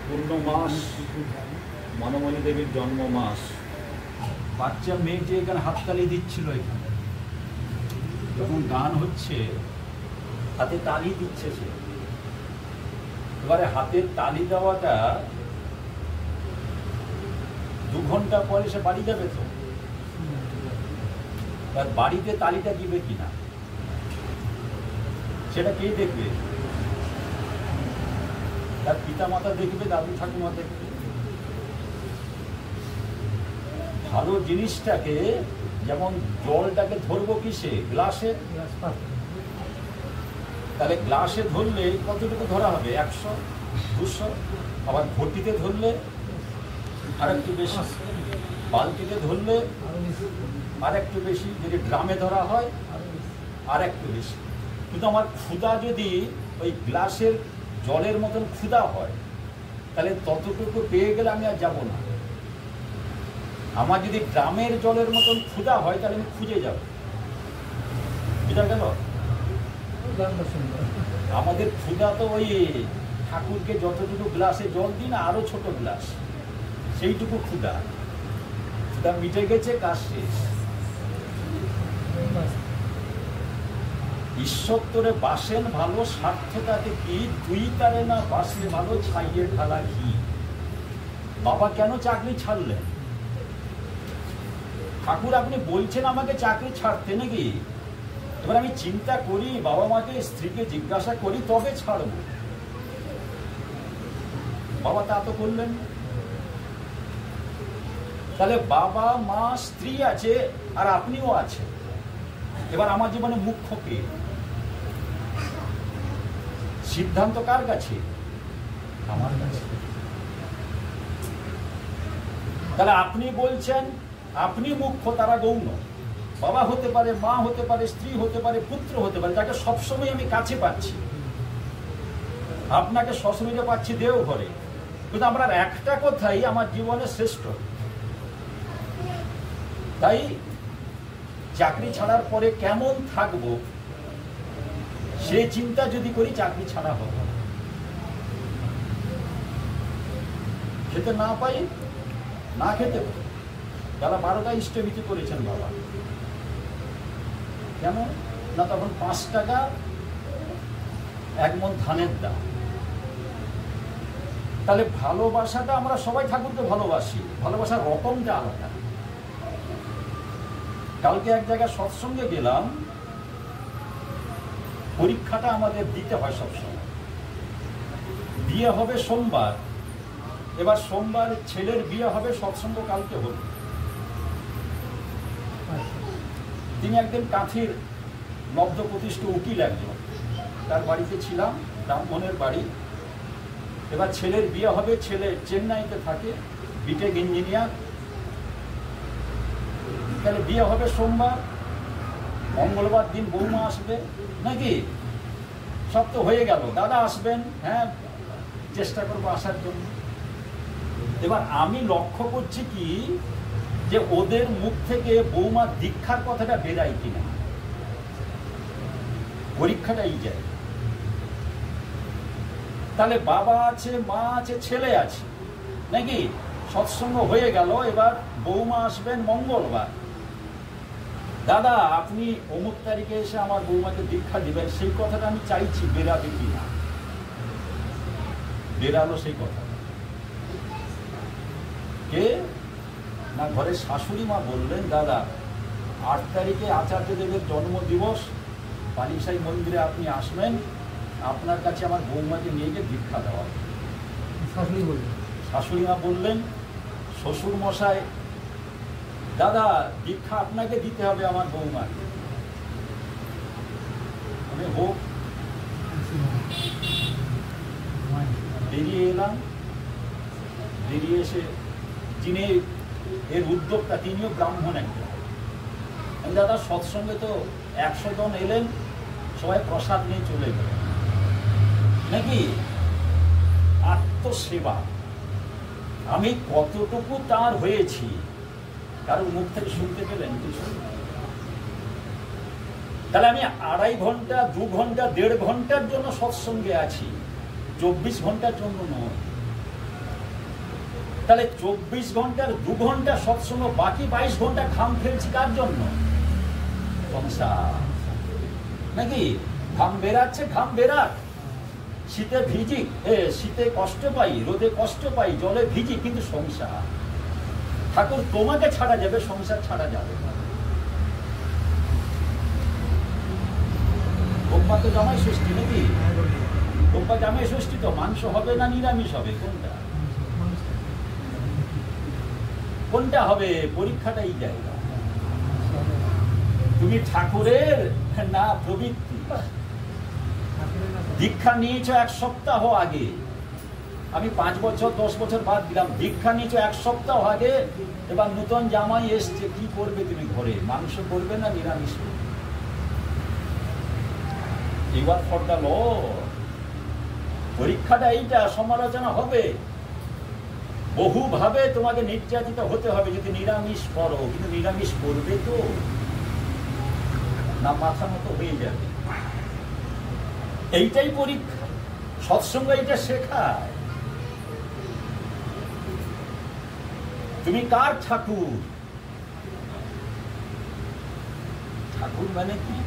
পূর্ণ মাস, মনমণি দেবীর জন্ম মাস। বাচ্চা মেয়ে যে এখানে হাততালি দিচ্ছিল, এখানে যখন গান হচ্ছে হাতে তালি দিচ্ছে সে। এবারে হাতের তালি দেওয়াটা 2 ঘন্টা পরে সে বাড়ি যাবে তো, আর বাড়িতে তালিটা দিবে কিনা সেটা কে দেখবে? তার পিতা মাতা দেখবে, দাদু ঠাকুমা দেখবে। ভালো জিনিসটাকে, যেমন জলটাকে ধরবো কিসে? গ্লাসে। তাহলে গ্লাসে ধরলে কতটুকু ধরা হবে? 100, 200। আবার ঘটিতে ধরলে আর একটু বেশি, বালতিতে ধরলে আর একটু বেশি, যদি ড্রামে ধরা হয় আর একটু বেশি। কিন্তু আমার ক্ষুধা যদি ওই গ্লাসের জলের মতন ক্ষুধা হয়, তাহলে ততটুকু পেয়ে গেলে আমি আর যাবো না। আমার যদি ড্রামের জলের মতন ক্ষুধা হয়, তাহলে আমি খুঁজে যাব। বুঝা গেল? আমাদের ক্ষুধা তো ওই ঠাকুরকে যতটুকু গ্লাসে জল দিই না, আরো ছোট গ্লাস, সেইটুকু ক্ষুধা। ক্ষুধা মিটে গেছে, কাজ শেষ। ঈশ্বর তোরে বাসেন ভালো, স্বার্থতাতে কি? তুই তারে না বাসলে ভালো, ছাইয়ের ঢালা ঘি। বাবা কেন চাকরি ছাড়লেন? ঠাকুর আপনি বলছেন আমাকে চাকরি ছাড়তে নাকি? এবার আমি চিন্তা করি, বাবা মাকে, স্ত্রীকে জিজ্ঞাসা করি, তবে ছাড়ব। বাবা তা তো করলেন। তাহলে বাবা মা স্ত্রী আছে, আর আপনিও আছেন। এবার আমার জীবনে মুখ্য কে? সিদ্ধান্ত কার কাছে? আমার কাছে। তাহলে আপনি বলছেন আপনি মুখ্য, তারা গৌণ। বাবা হতে পারে, মা হতে পারে, স্ত্রী হতে পারে, পুত্র হতে পারে, যাকে সবসময় আমি কাছে পাচ্ছি। আপনাকে সশরীরে পাচ্ছি দেও ঘরে, কিন্তু আমরা একটা কথাই আমার জীবনে শ্রেষ্ঠ। তাই চাকরি ছাড়ার পরে কেমন থাকবো সে চিন্তা যদি করি, চাকরি ছাড়া হবে। খেতে না পাই, না খেতে পাই। যারা 12টা ইষ্টভীতি করেছেন বাবা, কেন না? তখন 5 টাকা 1 মণ ধানের দাম। তাহলে ভালোবাসাটা, আমরা সবাই ঠাকুরকে ভালোবাসি, ভালোবাসার রকমটা আলাদা। কালকে এক জায়গায় সৎসঙ্গে গেলাম, পরীক্ষাটা আমাদের দিতে হয় সবসময়। বিয়ে হবে সোমবার, এবার সোমবার ছেলের বিয়ে হবে, সৎসঙ্গ কালকে হল। তিনি একদিন কাঁথির লব্ধ প্রতিষ্ঠ উকিল একজন, তার বাড়িতে ছিলাম, ব্রাহ্মণের বাড়ি। এবার ছেলের বিয়ে হবে, ছেলে চেন্নাইতে থাকে, বিটেক ইঞ্জিনিয়ার। তাহলে বিয়ে হবে সোমবার, মঙ্গলবার দিন বৌমা আসবে নাকি? সব তো হয়ে গেল। দাদা আসবেন, হ্যাঁ চেষ্টা করবো আসার জন্য। এবার আমি লক্ষ্য করছি কি, যে ওদের মুখ থেকে বৌমার দীক্ষার কথাটা বেরাই কিনা। পরীক্ষাটা এই যায়। তাহলে বাবা আছে, মা আছে, ছেলে আছে নাকি? সৎসঙ্গ হয়ে গেল, এবার বৌমা আসবেন মঙ্গলবার। দাদা আপনি অমুক তারিখে এসে আমার বৌমাকে দীক্ষা দিবেন, সেই কথাটা আমি চাইছি, বেরাবে কিনা। বেরালো সেই কথা। কে না, ঘরে শাশুড়ি মা বললেন, দাদা 8 তারিখে আচার্যদেবের জন্মদিবস, পালিশাই মন্দিরে আপনি আসবেন, আপনার কাছে আমার বৌমাকে নিয়ে গিয়ে দীক্ষা দেওয়া। শাশুড়ি মা বললেন, শ্বশুর মশাই দাদা দীক্ষা আপনাকে দিতে হবে আমার বৌমাকে। আমি হোক, বেরিয়ে এলাম। বেরিয়ে এসে যিনি এর উদ্যোক্তা, তিনিও ব্রাহ্মণ একজন। দাদা সৎসঙ্গে তো 100 জন এলেন, সবাই প্রসাদ নিয়ে চলে গেলেন নাকি? আত্মসেবা আমি কতটুকু তার হয়েছি, কারণ মুখ থেকে শুনতে পেলেন কিছু? তাহলে আমি 2.5 ঘন্টা 2 ঘন্টা 1.5 ঘন্টার জন্য সৎসঙ্গে আছি, 24 ঘন্টার জন্য নয়। তাহলে 24 ঘন্টার 2 ঘন্টা সৎসঙ্গ, বাকি 22 ঘন্টা ঘাম ফেলছি কার জন্য? সংসার, নাকি? ঘাম বেরাচ্ছে, ঘাম বেরাক, শীতে ভিজি, শীতে কষ্ট পাই, রোদে কষ্ট পাই, জলে ভিজি, কিন্তু সংসার। ঠাকুর তোমাকে ছাড়া যাবে, সংসার ছাড়া যাবে না। গোপা তো জামাই ষষ্ঠী, নাকি? গোপা জামাই ষষ্ঠী তো মাংস হবে না নিরামিষ হবে? কোনটা হবে? পরীক্ষাটা এই জায়গা। তুমি ঠাকুরের না প্রবৃত্তি। দীক্ষা নিয়েছ 1 সপ্তাহ আগে, আমি 5 বছর 10 বছর বাদ দিলাম, দীক্ষা নিয়েছ 1 সপ্তাহ আগে, এবার নতুন জামাই এসছে, কি করবে তুমি ঘরে? মাংস করবে না নিরামিষ? এবার ফর দ্য লর্ড। পরীক্ষাটা এইটা, সমালোচনা হবে, বহুভাবে তোমাকে নির্যাতিত হতে হবে যদি নিরামিষ করো, কিন্তু নিরামিষ করবে তো না মাথা মতো হয়ে যাবে? এইটাই পরীক্ষা। সৎসঙ্গ এইটা শেখায়। তুমি কার ঠাকুর? ঠাকুর মানে কি?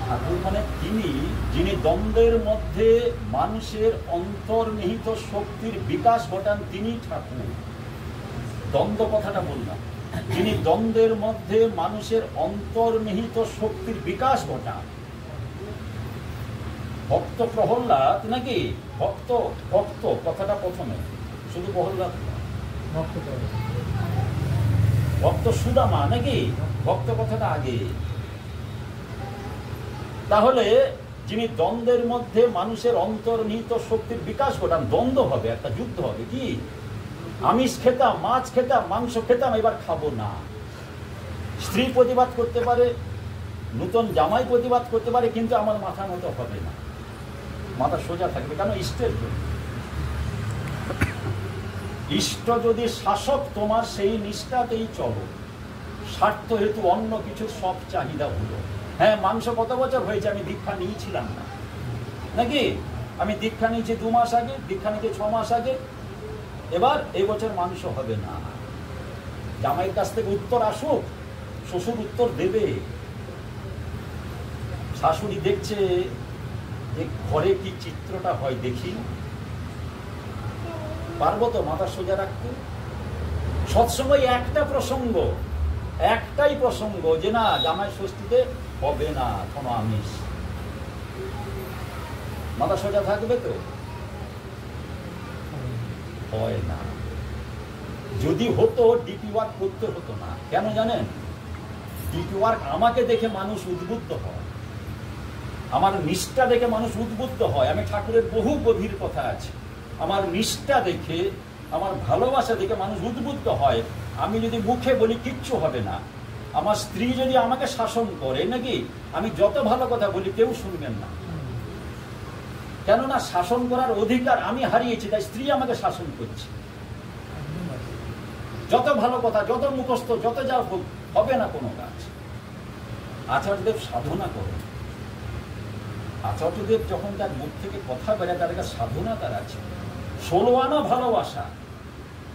ঠাকুর মানে তিনি যিনি দ্বন্দ্বের মধ্যে মানুষের অন্তর্নিহিত শক্তির বিকাশ ঘটান, তিনি ঠাকুর। দ্বন্দ্ব কথাটা বললাম, যিনি দ্বন্দ্বের মধ্যে মানুষের অন্তর্নিহিত শক্তির বিকাশ ঘটান। ভক্ত প্রহ্লাদ, নাকি? ভক্ত ভক্ত কথাটা প্রথমে, শুধু প্রহ্লাদ, ভক্ত সুদামা, নাকি? ভক্ত কথাটা আগে। তাহলে যিনি দ্বন্দ্বের মধ্যে মানুষের অন্তর্নিহিত শক্তির বিকাশ ঘটান, দ্বন্দ্ব হবে, একটা যুদ্ধ হবে। কি? আমিষ খেতাম, মাছ খেতাম, মাংস খেতাম, এবার খাবো না। স্ত্রী প্রতিবাদ করতে পারে, নতুন জামাই প্রতিবাদ করতে পারে, কিন্তু আমার মাথা মতো হবে না, মাথা সোজা থাকবে। কেন? ইষ্টের জন্য। ইষ্ট যদি শাসক তোমার, সেই নিষ্ঠাতেই চলো। স্বার্থ হেতু অন্য কিছু সব চাহিদা হলো। হ্যাঁ, মাংস কত বছর হয়েছে আমি দীক্ষা নিয়েছিলাম না, নাকি? আমি দীক্ষা নিয়েছি 2 মাস আগে, দীক্ষা নিয়েছি 6 মাস আগে, এবার এই বছর মাংস হবে না। জামাইয়ের কাছ থেকে উত্তর আসুক, শ্বশুর উত্তর দেবে। শাশুড়ি দেখছে যে ঘরে কি চিত্রটা হয়, দেখি পারবো তো মাথা সোজা রাখতে? সৎসময় একটা প্রসঙ্গ, একটাই প্রসঙ্গ, যে না জামাই ষষ্ঠীতে হবে না কোনো আমিষ। মাথা সোজা থাকবে তো? হয় না। যদি হতো ডিপি ওয়ার্ক করতে হতো না। কেন জানেন? ডিপি ওয়ার্ক আমাকে দেখে মানুষ উদ্বুদ্ধ হয়, আমার নিষ্ঠা দেখে মানুষ উদ্বুদ্ধ হয়। আমি ঠাকুরের বহু গভীর কথা আছে, আমার নিষ্ঠা দেখে, আমার ভালোবাসা দেখে মানুষ উদ্বুদ্ধ হয়। আমি যদি মুখে বলি কিচ্ছু হবে না, আমার স্ত্রী যদি আমাকে শাসন করে, নাকি? আমি যত ভালো কথা বলি কেউ শুনবেন না। কেননা শাসন করার অধিকার আমি হারিয়েছি, তাই স্ত্রী আমাকে শাসন করছে। যত ভালো কথা, যত মুখস্থ, যত যা হোক, হবে না কোনো কাজ। আচার্যদেব সাধনা করেন। আচার্যদেব যখন তার মুখ থেকে কথা বেড়ে, তার একটা সাধনা তার আছে, 16 আনা ভালোবাসা।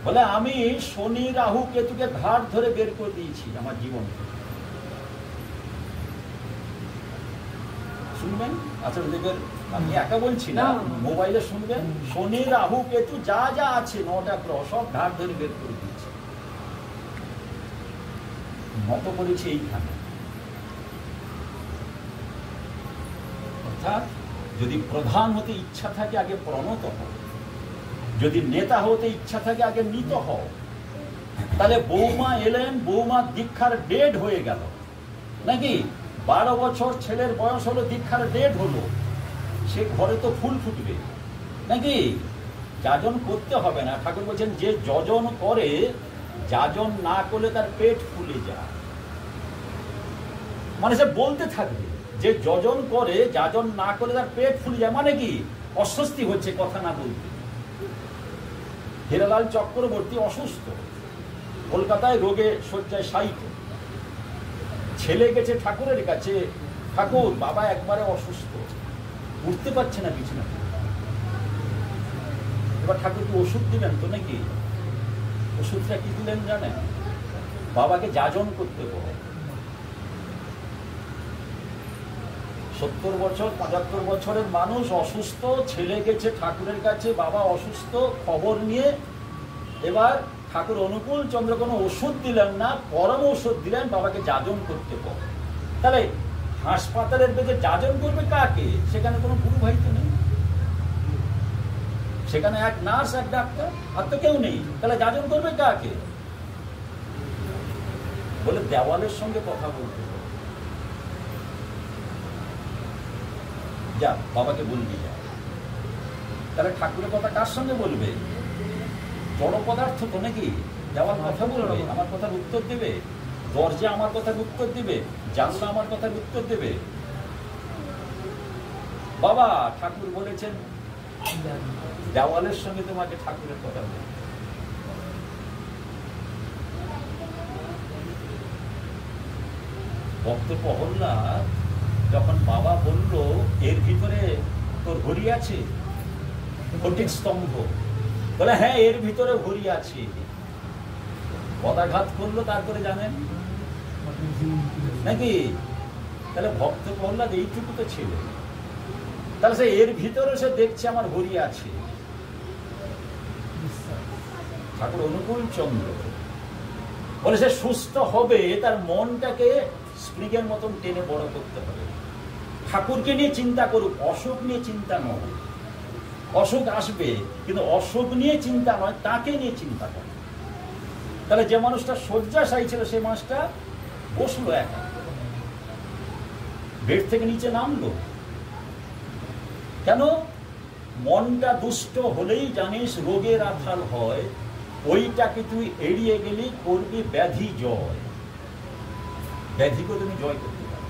বলে আমি শনি রাহু কেতুকে ঘাট ধরে বের করে দিয়েছি আমার জীবন থেকে। শুনবেন আচার্যদেবের, আমি একা বলছি না, মোবাইলে শুনবেন। শনি রাহু কেতু যা যা আছে 9টা গ্রহ সব ঘাট ধরে বের করে দিয়েছে। মত করেছি এইখানে। অর্থাৎ যদি প্রধান হতে ইচ্ছা থাকে আগে প্রণত হও, যদি নেতা হতে ইচ্ছা থাকে আগে নীত হও। তাহলে বৌমা এলেন, বৌমা দীক্ষার ডেট হয়ে গেল, নাকি? 12 বছর ছেলের বয়স হলো, দীক্ষার ডেট হলো, সে ঘরে তো ফুল ফুটবে, নাকি? যাজন করতে হবে না। ঠাকুর বলছেন যে যজন করে, যাজন না করলে তার পেট ফুলে যায়। মানে সে বলতে থাকবে যে যজন করে, যাজন না করলে তার পেট ফুলে যায়। মানে কি? অস্বস্তি হচ্ছে কথা না বলতে। হিরালাল চক্রবর্তী অসুস্থ, কলকাতায় রোগে শয্যায় শায়িত। ছেলে গেছে ঠাকুরের কাছে, ঠাকুর বাবা একবারে অসুস্থ, উঠতে পারছে না বিছানা থেকে। এবার ঠাকুরকে ওষুধ দিলেন তো নাকি? ওষুধটা কি দিলেন জানেন? বাবাকে যাজন করতে বলে। 70 বছর 75 বছরের মানুষ অসুস্থ, ছেলে গেছে ঠাকুরের কাছে, বাবা অসুস্থ, খবর নিয়ে এবার ঠাকুর অনুকূল চন্দ্র কোনো ওষুধ দিলেন না, পরম ওষুধ দিলেন, বাবাকে যাজন করতে বলে। তাহলে হাসপাতালের বেদে যাজন করবে কাকে? সেখানে কোনো গুরু ভাই তো নেই, সেখানে এক নার্স এক ডাক্তার, আর তো কেউ নেই। তাহলে যাজন করবে কাকে? বলে দেওয়ালের সঙ্গে কথা বলতে। যা বাবাকে বলবি যা। তাহলে ঠাকুরের কথা কার সঙ্গে বলবে? জড় পদার্থ তো নাকি? দেওয়াল কথা বলবে, আমার কথার উত্তর দেবে, দরজা আমার কথার উত্তর দেবে, জানলা আমার কথার উত্তর দেবে। বাবা ঠাকুর বলেছেন দেওয়ালের সঙ্গে তোমাকে ঠাকুরের কথা বলবে। ভক্ত প্রহল্লাদ যখন বাবা বলল এর ভিতরে তোর ঘড়ি আছে, ঘটির স্তম্ভ, বলে হ্যাঁ এর ভিতরে ঘড়ি আছে, পদাঘাত করলো। তারপরে জানেন নাকি? তাহলে ভক্ত প্রহল্লাদ এইটুকু তো ছিল। তাহলে সে এর ভিতরে সে দেখছে আমার ঘড়ি আছে। ঠাকুর অনুকূল চন্দ্র বলে সে সুস্থ হবে, তার মনটাকে স্প্রিংয়ের মতন টেনে বড় করতে হবে। ঠাকুরকে নিয়ে চিন্তা করুক, অসুখ নিয়ে চিন্তা নয়। অসুখ আসবে, কিন্তু অসুখ নিয়ে চিন্তা নয়, তাকে নিয়ে চিন্তা করে। তাহলে যে মানুষটা শয্যাশায়ী ছিল সে মানুষটা বসলো একা, বেড থেকে নিচে নামলো কেন? মনটা দুষ্ট হলেই জানিস রোগের আথাল হয়, ওইটাকে তুই এড়িয়ে গেলি করবি ব্যাধি জয়। ব্যাধিকে তুমি জয় করতে পারো।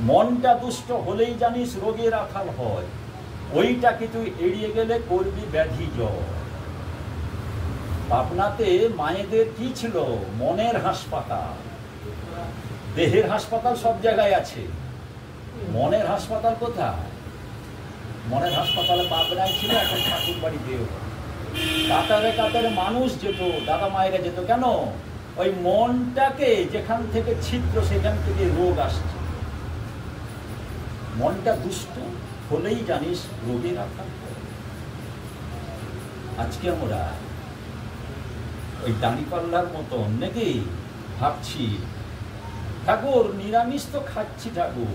মনটা দুষ্ট হলেই জানিস রোগের আথাল হয়, ওইটাকে তুই এড়িয়ে গেলে করবি ব্যাধি জয়। পাবনাতে মায়েদের কি ছিল? মনের হাসপাতাল। দেহের হাসপাতাল সব জায়গায় আছে, মনের হাসপাতাল কোথায়? মনের হাসপাতালে পাবনায় ছিল, এখন ঠাকুর বাড়ি দেও। কাতারে কাতারে মানুষ যেত, দাদা মায়েরা যেত কেন? ওই মনটাকে যেখান থেকে ছিদ্র সেখান থেকে রোগ আসছে। মনটা দুষ্ট হলেই জানিস রোগের আঘাত। আজকে আমরা ওই দাঁড়িপাল্লার মতন নাকি ভাবছি ঠাকুর নিরামিষ তো খাচ্ছি, ঠাকুর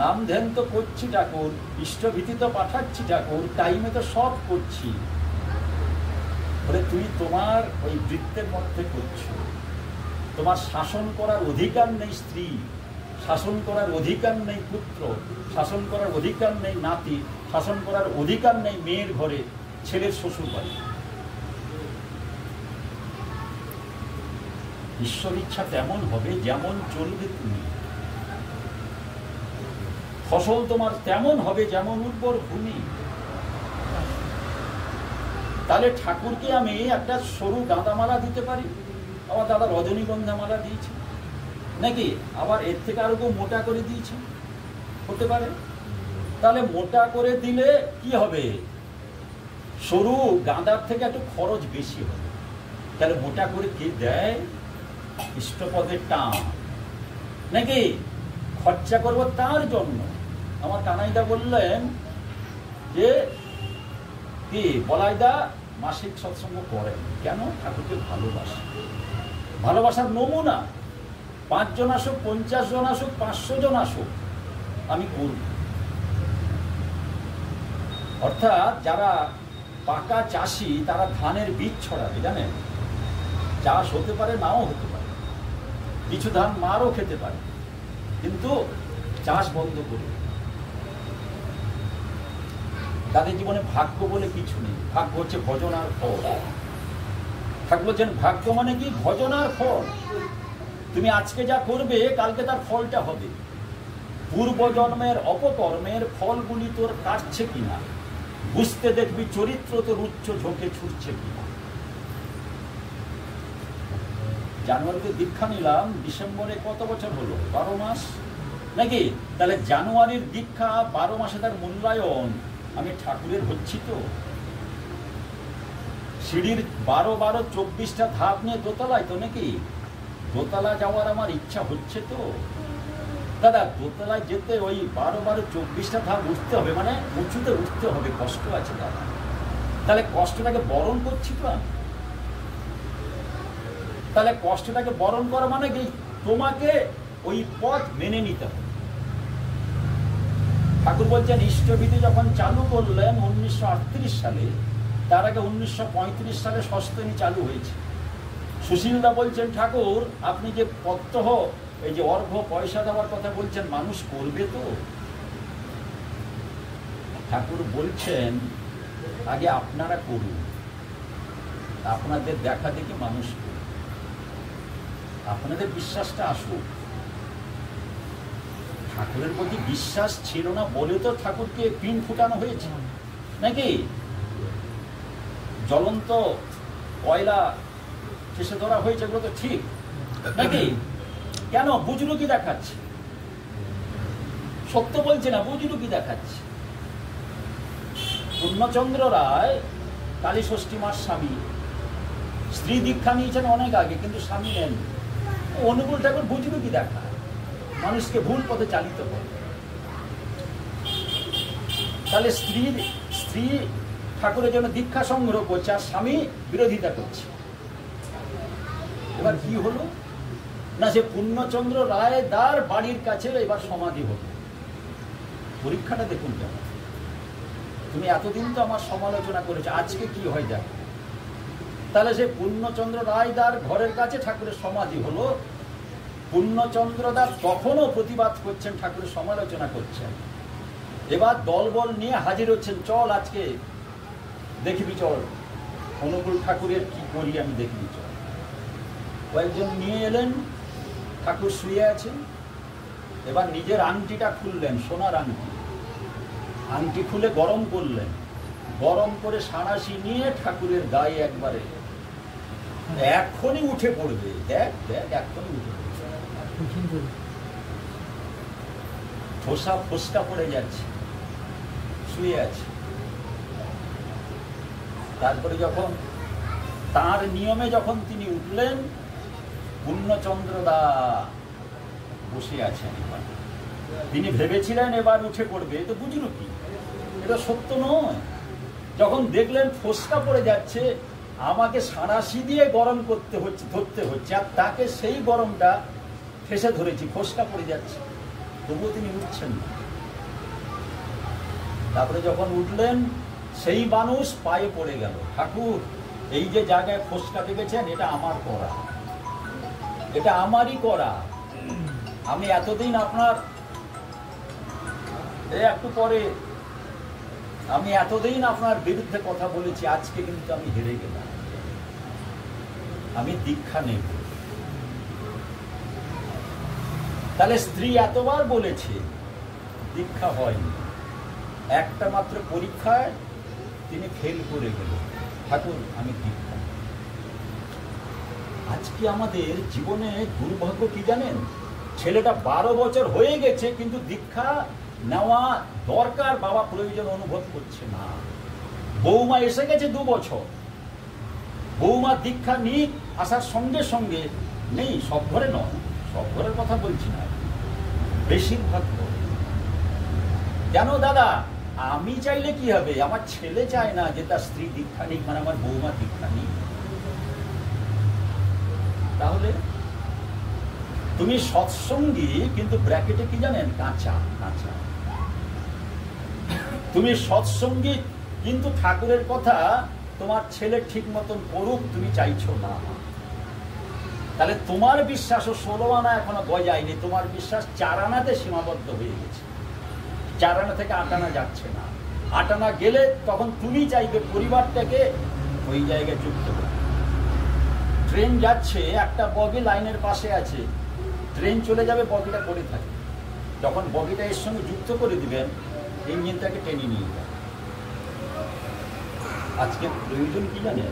নাম ধ্যান তো করছি, ঠাকুর ইষ্টভীতি তো পাঠাচ্ছি, ঠাকুর টাইমে তো সব করছি। বলে তুই তোমার ওই বৃত্তের মধ্যে করছো, তোমার শাসন করার অধিকার নেই স্ত্রী, শাসন করার অধিকার নেই পুত্র, শাসন করার অধিকার নেই নাতি, শাসন করার অধিকার নেই মেয়ের ঘরে, ছেলের শ্বশুর বাড়ি। ঈশ্বর ইচ্ছা তেমন হবে যেমন চলবে তুমি, ফসল তোমার তেমন হবে যেমন উর্বর ভূমি। তাহলে ঠাকুরকে আমি একটা সরু গাঁদামালা দিতে পারি, আমার দাদা রজনীগন্ধা মালা দিয়েছে নাকি, আবার এর থেকে আরো মোটা করে দিয়েছে, হতে পারে। তাহলে মোটা করে দিলে কি হবে? সরু গাঁদার থেকে একটু খরচ বেশি হবে। তাহলে মোটা করে কে দেয়? ইষ্টপদের টান নাকি, খরচা করবো তার জন্য। আমার কানাইদা বললেন যে কি বলাইদা মাসিক সৎসঙ্গ করেন কেন? ঠাকুরকে ভালোবাসে, ভালোবাসার নমুনা। 5 জন আসুক, 50 জন আসুক, 500 জন আসুক, আমি করব। অর্থাৎ যারা পাকা চাষি তারা ধানের বীজ ছড়াবে, জানেন? চাষ হতে পারে নাও হতে পারে, কিছু ধান মারও খেতে পারে, কিন্তু চাষ বন্ধ করবে। তাদের জীবনে ভাগ্য বলে কিছু নেই, ভাগ্য হচ্ছে ভজন আর ফল। ঠাকুর বলছেন ভাগ্য মানে কি? ভজন আর ফল। তুমি আজকে যা করবে কালকে তার ফলটা হবে। পূর্বজন্মের অপকর্মের ফলগুলি তোর কাটছে কিনা বুঝতে দেখবি চরিত্র তোর উচ্চ ঝোঁকে ছুটছে কিনা। জানুয়ারিতে দীক্ষা নিলাম, ডিসেম্বরে কত বছর হলো? 12 মাস নাকি? তাহলে জানুয়ারির দীক্ষা, 12 মাসে তার মূল্যায়ন, আমি ঠাকুরের হচ্ছি তো? সিঁড়ির 12-12-24টা ধাপ নিয়ে দোতলায় তো নাকি? দোতলা যাওয়ার আমার ইচ্ছা হচ্ছে তো? দাদা, দোতলায় যেতে ওই 12-12-24টা ধাপ উঠতে হবে, মানে উঁচুতে উঠতে হবে, কষ্ট আছে দাদা। তাহলে কষ্টটাকে বরণ করছি তো আমি। তাহলে কষ্টটাকে বরণ করা মানে কি? তোমাকে ওই পথ মেনে নিতে হবে। ঠাকুর বলছেন ইষ্টবিধি যখন চালু করলেন 1938 সালে, তার আগে 1935 সালে সস্তনী চালু হয়েছে। সুশীলদা বলছেন, ঠাকুর আপনি যে প্রত্যহ এই যে অর্ঘ্য পয়সা দেওয়ার কথা বলছেন, মানুষ করবে তো? ঠাকুর বলছেন আগে আপনারা করুন, আপনাদের দেখা দেখি মানুষ করুন, আপনাদের বিশ্বাসটা আসুক। ঠাকুরের প্রতি বিশ্বাস ছিল না বলে তো ঠাকুরকে পিন ফুটানো হয়েছে নাকি? জ্বলন্ত কয়লা শেষে ধরা হয়েছে, এগুলো তো ঠিক নাকি? কেন? বুজরুকি দেখাচ্ছে, সত্য বলছে না, বুজরুকি দেখাচ্ছে। পূর্ণচন্দ্র রায় কালী ষষ্ঠী মাস স্বামী, স্ত্রী দীক্ষা নিয়েছেন অনেক আগে, কিন্তু স্বামী নেন। অনুকূল ঠাকুর বুজরুকি দেখায়, মানুষকে ভুল পথে চালিত করে। তাহলে স্ত্রী ঠাকুরের জন্য দীক্ষা সংগ্রহ করছে, আর স্বামী বিরোধিতা করছে। এবার কি হলো না, সে পূর্ণচন্দ্র রায় দার বাড়ির কাছে এবার সমাধি হলো। পরীক্ষাটা দেখুন কেন। তুমি এতদিন তো আমার সমালোচনা করেছো, আজকে কি হয় দেখ। তাহলে সে পূর্ণচন্দ্র রায় দার ঘরের কাছে ঠাকুরের সমাধি হলো। পূর্ণচন্দ্র দাস তখনও প্রতিবাদ করছেন, ঠাকুরের সমালোচনা করছেন। এবার দলবল নিয়ে হাজির হচ্ছেন, চল আজকে দেখিবি, চল অনুকূল ঠাকুরের কি করি আমি দেখিবি, চল। কয়েকজন নিয়ে এলেন, ঠাকুর শুয়ে আছেন। এবার নিজের আংটিটা খুললেন, সোনার আংটি খুলে গরম করলেন, গরম করে সাঁড়াশি নিয়ে ঠাকুরের গায়ে একবারে এখনই উঠে পড়বে, দেখ দেখ এখনই উঠে পড়বে, ফোসা ফোসকা পড়ে যাচ্ছে, শুয়ে আছে। তারপরে যখন তার নিয়মে যখন তিনি উঠলেন, পূর্ণচন্দ্র দা বসে আছেন। তিনি ভেবেছিলেন এবার উঠে পড়বে, তো বুঝলো কি এটা সত্য নয়। যখন দেখলেন ফোসকা পড়ে যাচ্ছে, আমাকে সাঁড়াশি দিয়ে গরম করতে হচ্ছে, ধরতে হচ্ছে, আর তাকে সেই গরমটা ঠেসে ধরেছি, ফোসকা পড়ে যাচ্ছে, তবুও তিনি উঠছেন না। তারপরে যখন উঠলেন, সেই মানুষ পায়ে পড়ে গেল, ঠাকুর এই যে জায়গায় ফোসকা পেকেছেন, এটা আমার করা, এটা আমারই করা। আমি এতদিন আপনার একটু পরে আমি এতদিন আপনার বিরুদ্ধে কথা বলেছি, আজকে কিন্তু আমি হেরে গেলাম, আমি দীক্ষা নেব। তাহলে স্ত্রী এতবার বলেছে, দীক্ষা হয়নি। একটা মাত্র পরীক্ষায় তিনি ফেল করে গেল, ঠাকুর আমি দীক্ষা। আজকে আমাদের জীবনে দুর্ভাগ্য কি জানেন? ছেলেটা 12 বছর হয়ে গেছে, কিন্তু দীক্ষা নেওয়া দরকার বাবা প্রয়োজন অনুভব করছে না। বৌমা এসে গেছে 2 বছর, বৌমা দীক্ষা নিয়ে আসার সঙ্গে সঙ্গে নেই, সব ঘরে নয়, সব ঘরের কথা বলছি না, বেশিরভাগ ঘরে। কেন দাদা? আমি চাইলে কি হবে, আমার ছেলে চায় না যে তার স্ত্রী দীক্ষা নিক, মানে আমার বৌমা দীক্ষা নিক। তাহলে তুমি সৎসঙ্গী, কিন্তু ব্র্যাকেটে কি জানেন, কাঁচা কাঁচা। তুমি সৎসঙ্গী, কিন্তু ঠাকুরের কথা তোমার ছেলে ঠিক মতন করুক তুমি চাইছো না। তাহলে তোমার বিশ্বাসও 16 আনা এখনো গজায়নি, তোমার বিশ্বাস 4 আনাতে সীমাবদ্ধ হয়ে গেছে। 4 আনা থেকে 8 আনা যাচ্ছে না। 8 আনা গেলে তখন তুমি চাইবে পরিবারটাকে ওই জায়গায় যুক্ত করতে। ট্রেন যাচ্ছে, একটা বগি লাইনের পাশে আছে, ট্রেন চলে যাবে, বগিটা পড়ে থাকে। যখন বগিটা এর সঙ্গে যুক্ত করে দিবেন, ইঞ্জিনটাকে টেনে নিয়ে যাবে। আজকে প্রয়োজন কি জানেন?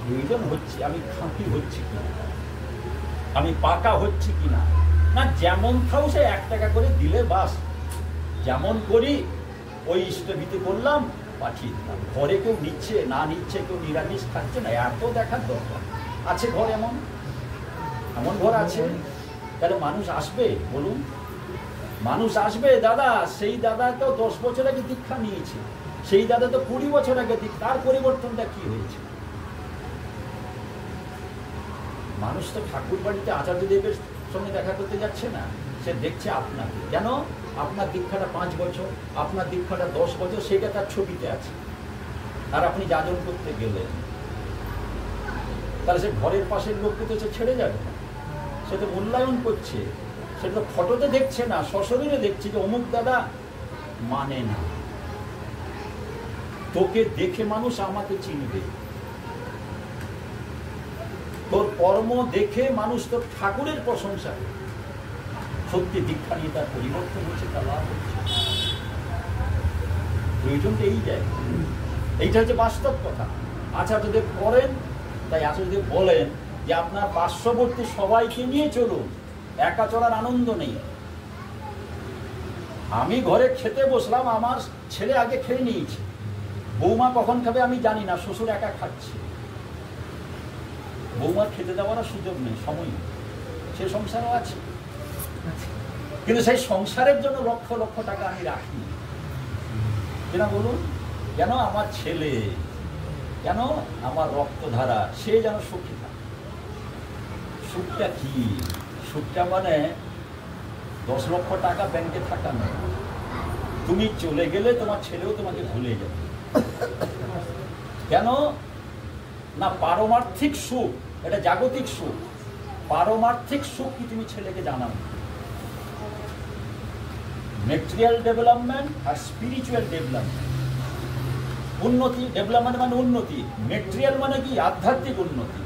প্রয়োজন হচ্ছে আমি খাঁটি হচ্ছি, আমি পাকা হচ্ছি কিনা। না, যেমন খাও সে 1 টাকা করে দিলে বাস, যেমন করি ওই ইষ্টভীতি করলাম, পাঠিয়ে দিলাম। ঘরে কেউ নিচ্ছে না নিচ্ছে, কেউ নিরামিষ খাচ্ছে না, এত দেখার দরকার আছে? ঘর এমন ঘর আছে? তাহলে মানুষ আসবে? বলুন, মানুষ আসবে? দাদা, সেই দাদা তো 10 বছর আগে দীক্ষা নিয়েছে, সেই দাদা তো 20 বছর আগে তার পরিবর্তনটা কি হয়েছে? মানুষ তো ঠাকুর বাড়িতে আচার্যদেবের সঙ্গে দেখা করতে যাচ্ছে না, সে দেখছে আপনাকে। কেন? আপনার দীক্ষাটা 5 বছর, আপনার দীক্ষাটা 10 বছর, সেটা তার ছবিতে আছে, আর আপনি যাজন করতে গেলেন। তাহলে সে ঘরের পাশের লোককে তো সে ছেড়ে যাবে না, সে তো মূল্যায়ন করছে, সে তো ফটোতে দেখছে না, সশরীরে দেখছে যে অমুক দাদা মানে না। তোকে দেখে মানুষ আমাকে চিনবে, তোর কর্ম দেখে মানুষ তোর ঠাকুরের প্রশংসা করে। সত্যি দীক্ষা নিয়ে তার পরিবর্তন হচ্ছে, তার লাভ হচ্ছে। প্রয়োজনটা এই জায়গা, এইটা হচ্ছে বাস্তব কথা। আচার্যদেব করেন, তাই আচার্যদেব বলেন যে আপনার পার্শ্ববর্তী সবাইকে নিয়ে চলুন, একা চলার আনন্দ নেই। আমি ঘরে খেতে বসলাম, আমার ছেলে আগে খেয়ে নিয়েছে, বৌমা কখন খাবে আমি জানি না, শ্বশুর একা খাচ্ছে, বৌমার খেতে দেওয়ার সুযোগ নেই, সময় নেই, সে সংসারও আছে। কিন্তু সেই সংসারের জন্য লক্ষ লক্ষ টাকা আমি রাখি কিনা বলুন? কেন? আমার ছেলে, কেন? আমার রক্তধারা, সে যেন সুখী থাকে। সুখটা কি? সুখটা মানে 10 লক্ষ টাকা ব্যাংকে থাকা নয়। তুমি চলে গেলে তোমার ছেলেও তোমাকে ভুলে যাবে। কেন না? পারমার্থিক সুখ, এটা জাগতিক সুখ। পারমার্থিক সুখ কি তুমি ছেলেকে জানাও? ম্যাটেরিয়াল ডেভেলপমেন্ট আর স্পিরিচুয়াল ডেভেলপমেন্ট। উন্নতি, ডেভেলপমেন্ট মানে উন্নতি, ম্যাটেরিয়াল মানে কি? আধ্যাত্মিক উন্নতি।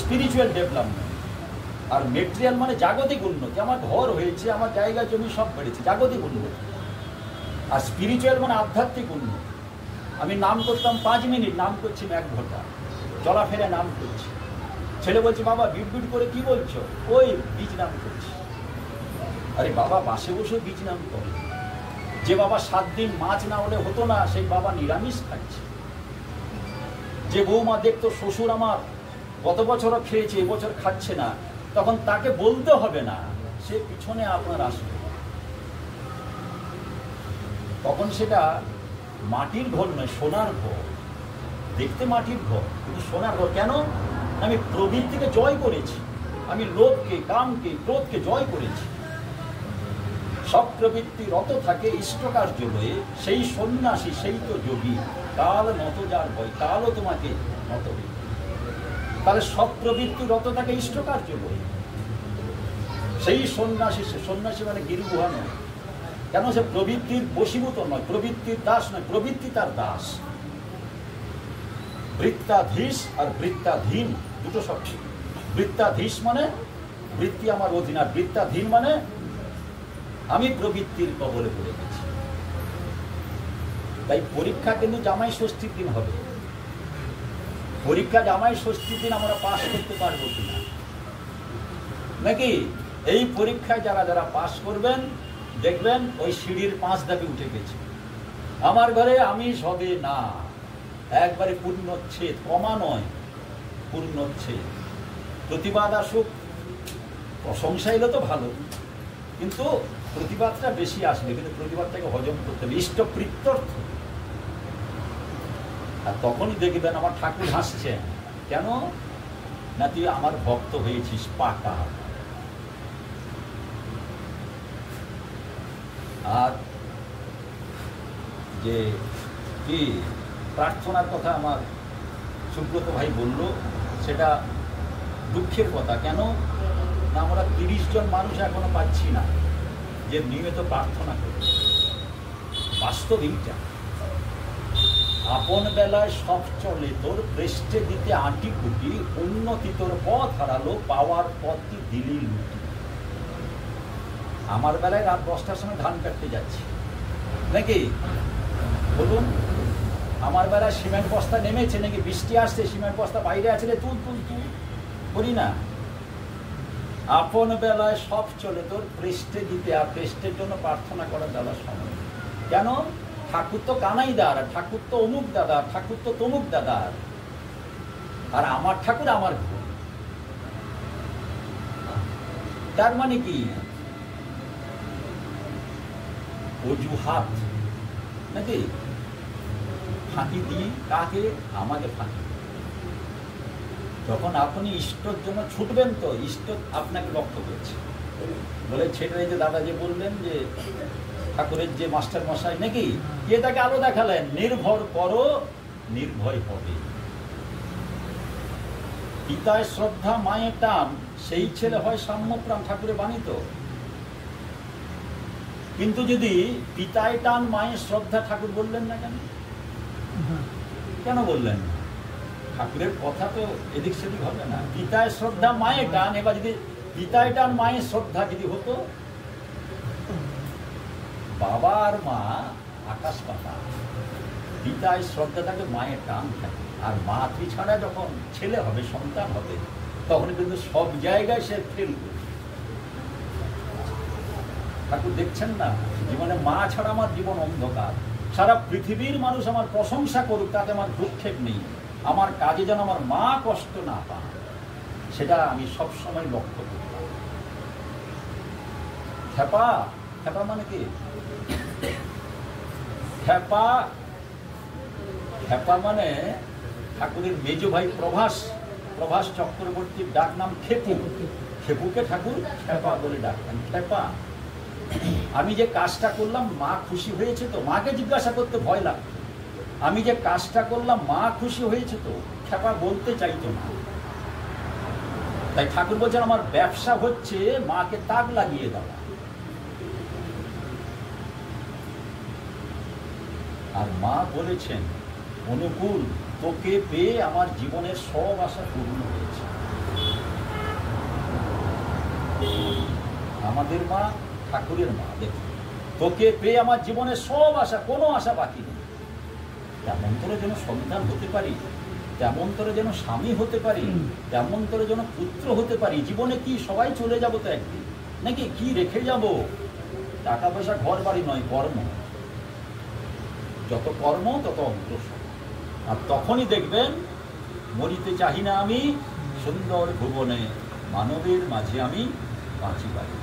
স্পিরিচুয়াল ডেভেলপমেন্ট আর ম্যাটেরিয়াল মানে জাগতিক উন্নতি। আমার ঘর হয়েছে, আমার জায়গা জমি সব বেড়েছে, জাগতিক উন্নতি। আর স্পিরিচুয়াল মানে আধ্যাত্মিক উন্নতি। আমি নাম করতাম 5 মিনিট, নাম করছি 1 ঘন্টা, চলাফেরা নাম করছি। ছেলে বলছে, বাবা বিট বিট করে কি বলছো? ওই বীজ নাম করছি। আরে বাবা, বাসে বসে বীজ নাম করে। যে বাবা 7 দিন মাছ না হলে হতো না, সেই বাবা নিরামিষ খাচ্ছে। যে বৌমা দেখতো শ্বশুর আমার গত বছরও খেয়েছে, এবছর খাচ্ছে না, তখন তাকে বলতে হবে না, সে পিছনে আপনার আসবে। তখন সেটা মাটির ঘর নয়, সোনার ঘর। দেখতে মাটির ঘর, কিন্তু সোনার ঘর। কেন? আমি প্রবৃত্তিকে জয় করেছি, আমি লোভকে, কামকে, ক্রোধকে জয় করেছি। সব প্রবৃত্তি রত থাকে ইষ্টকার্য লয়ে, সেই সন্ন্যাসী সেই তো যোগী, কাল নত যার ভয়, কালও তোমাকে নত হবে। তাহলে সব প্রবৃত্তি রত থাকে ইষ্টকার্য লয়ে, সেই সন্ন্যাসী। সে সন্ন্যাসী মানে গিরিগুহা নয়। কেন? সে প্রবৃত্তির বশীভূত নয়, প্রবৃত্তির দাস নয়, প্রবৃত্তি তার দাস। বৃত্তাধীশ আর বৃত্তাধীন দুটো শব্দ। বৃত্তাধীশ মানে বৃত্তি আমার অধীন, আর বৃত্তাধীন মানে আমি প্রবৃত্তির কবলে পড়ে গেছি। তাই পরীক্ষা কিন্তু জামাই ষষ্ঠীর দিন হবে। পরীক্ষা জামাই ষষ্ঠীর দিন আমরা পাস করতে পারবো কিনা নাকি? এই পরীক্ষায় যারা যারা পাস করবেন, দেখবেন ওই সিঁড়ির 5 ধাপে উঠে গেছে। আমার ঘরে আমিষ হবে না, একবারে পূর্ণচ্ছেদ, কমা নয়, পূর্ণচ্ছেদ। প্রতিবাদ আসুক, প্রশংসা এলো তো ভালো, কিন্তু প্রতিবাদটা বেশি আসবে, কিন্তু প্রতিবাদটাকে হজম করতে হবে, ইষ্টপ্রীত্যর্থ। আর তখনই দেখবেন আমার ঠাকুর হাসছেন। কেন না? তুই আমার ভক্ত হয়েছিস পাকা। আর যে কি প্রার্থনার কথা আমার সুব্রত ভাই বলল, সেটা দুঃখের কথা। কেন না? আমরা 30 জন মানুষ এখনো পাচ্ছি না যে নিয়মিত প্রার্থনা করে। বাস্তব এইটা। আপন বেলায় সব চলে তোর, পৃষ্ঠে দিতে আঁটি কুটি, উন্নতি তোর পথ হারালো, পাওয়ার পথটি দিলি লুটি। আমার বেলায় রাত 10টার সময় ধান কাটতে যাচ্ছি নাকি? বলুন, আমার বেলায় সিমেন্ট বস্তা নেমেছে নাকি? বৃষ্টি আসছে, সিমেন্ট বস্তা বাইরে আছে, তুল তুল তুল করি না? আপন বেলায় সব চলে তোর প্রেস্টে দিতে, আর প্রেস্টের জন্য প্রার্থনা করার দাদা সময় কেন? ঠাকুর তো কানাইদার, ঠাকুর তো অমুক দাদা, ঠাকুর তো তমুক দাদার, আর আমার ঠাকুর আমার ঘর। তার মানে কি? অজুহাত নাকি? ফাঁকি দিই কাকে? আমাকে ফাঁকি। যখন আপনি ইষ্টর জন্য ছুটবেন তো ইষ্ট আপনাকে লক্ষ্য করছে, বলে ছেলে যে দাদা যে বললেন যে ঠাকুরের যে মাস্টার মশাই নাকি, কে তাকে আলো দেখালেন, নির্ভর করো নির্ভয় হবে। পিতায় শ্রদ্ধা মায়ের টান, সেই ছেলে হয় সাম্যপ্রাণ, ঠাকুরের বাণী তো। কিন্তু যদি পিতায় টান মায়ের শ্রদ্ধা, ঠাকুর বললেন না কেন? কেন বললেন না? ঠাকুরের কথা তো এদিক সেদিক হবে না। পিতায় শ্রদ্ধা মায়ের টান, এবার যদি পিতায় টান মায়ের শ্রদ্ধা যদি হতো, বাবা আর মা আকাশ পাতাল। পিতায় শ্রদ্ধা থাকে, মায়ের টান থাকে, আর মাতৃ ছাড়া যখন ছেলে হবে, সন্তান হবে, তখন কিন্তু সব জায়গায় সে ফেল করবে। ঠাকুর দেখছেন না, জীবনে মা ছাড়া আমার জীবন অন্ধকার। সারা পৃথিবীর মানুষ আমার প্রশংসা করুক, তাতে আমার ভ্রুক্ষেপ নেই। আমার কাজে যেন আমার মা কষ্ট না পান, সেটা আমি সবসময় লক্ষ্য করতাম। খেপা, খেপা মানে কি? খেপা, খেপা মানে ঠাকুরের মেজ ভাই প্রভাস, প্রভাস চক্রবর্তীর ডাক নাম খেপু। খেপুকে ঠাকুর খেপা বলে ডাকতেন। খেপা। আমি যে কাজটা করলাম মা খুশি হয়েছে তো? মাকে জিজ্ঞাসা করতে ভয় লাগতো। আমি যে কাজটা করলাম মা খুশি হয়েছে তো? খেপা বলতে চাইতো না। তাই ঠাকুর বলছেন আমার ব্যবসা হচ্ছে মাকে তাক লাগিয়ে দেওয়া। আর মা বলেছেন অনুকূল, তোকে পেয়ে আমার জীবনের সব আশা পূর্ণ হয়েছে। আমাদের মা, ঠাকুরের মা, দেখুন, তোকে পেয়ে আমার জীবনের সব আশা, কোনো আশা বাকি নেই। তেমন করে যেন সন্তান হতে পারি, তেমন করে যেন স্বামী হতে পারি, তেমন করে যেন পুত্র হতে পারি। জীবনে কি সবাই চলে যাব তো একদিন, নাকি? কি রেখে যাব? টাকা পয়সা ঘর বাড়ি নয়, কর্ম। যত কর্ম তত অগ্রসর। আর তখনই দেখবেন মরিতে চাহি না আমি, সুন্দর ভুবনে মানবের মাঝে আমি বাঁচি পারি।